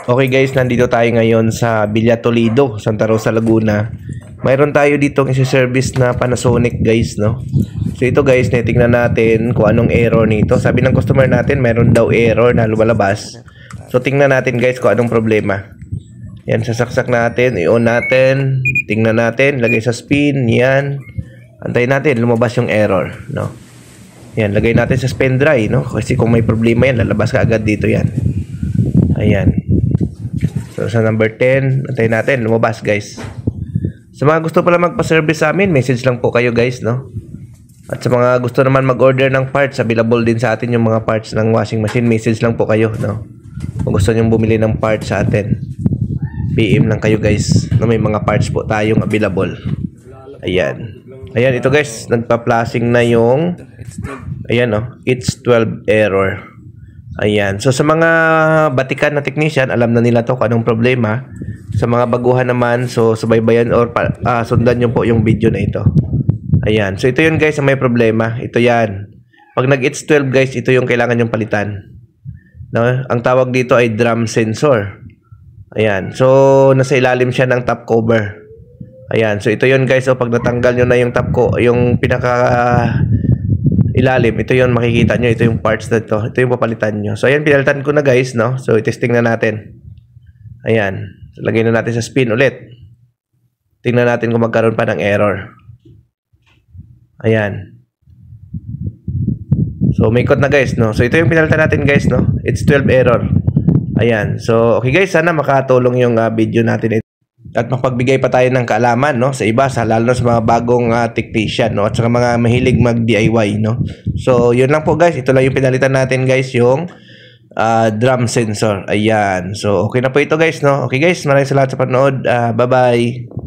Okay guys, nandito tayo ngayon sa Villa Toledo, Santa Rosa, Laguna. Mayroon tayo ditong isi-service na Panasonic guys, no? So ito guys, titingnan natin kung anong error nito. Sabi ng customer natin, mayroon daw error na lumalabas. So tingnan natin guys kung anong problema. Yan, sasaksak natin, i-on natin, tingnan natin, lagay sa spin, yan. Antayin natin, lumabas yung error, no? Yan, lagay natin sa spin dry, no? Kasi kung may problema yan, lalabas ka agad dito yan. Ayan. So sa number 10, antayin natin, lumabas guys. Sa mga gusto pala magpa-service sa amin, message lang po kayo guys, no? At sa mga gusto naman mag-order ng parts, available din sa atin yung mga parts ng washing machine, message lang po kayo, no? Kung gusto nyo bumili ng parts sa atin, PM lang kayo guys, no? May mga parts po tayong available. Ayan. Ayan, ito guys, nagpa-flashing na yung, ayan no, it's 12 error. Ayan. So sa mga batikan na technician, alam na nila to kung anong problema. Sa mga baguhan naman, so subaybayan or sundan nyo po yung video na ito. Ayan. So ito yun guys, ang may problema. Ito yan. Pag nag-it's 12 guys, ito yung kailangan yung palitan. No? Ang tawag dito ay drum sensor. Ayan. So nasa ilalim siya ng top cover. Ayan. So ito yun guys. So pag natanggal nyo na yung top ko, yung pinaka ilalim, ito yung makikita nyo, ito yung parts na ito yung papalitan nyo. So ayan, pinalitan ko na guys, no? So itesting na natin. Ayan, so, lagay na natin sa spin ulit. Tingnan natin kung magkaroon pa ng error. Ayan. So umikot na guys, no? So ito yung pinalitan natin guys, no? It's 12 error. Ayan, so okay guys, sana makatulong yung video natin ito. At mapagbigay pa tayo ng kaalaman, no, sa iba, lalo na sa mga bagong technician, no, at sa mga mahilig mag-DIY, no. So yun lang po guys, ito lang yung pinalitan natin guys, yung drum sensor. Ayan, so okay na po ito guys, no. Okay guys, maraming salamat sa panood. Bye bye.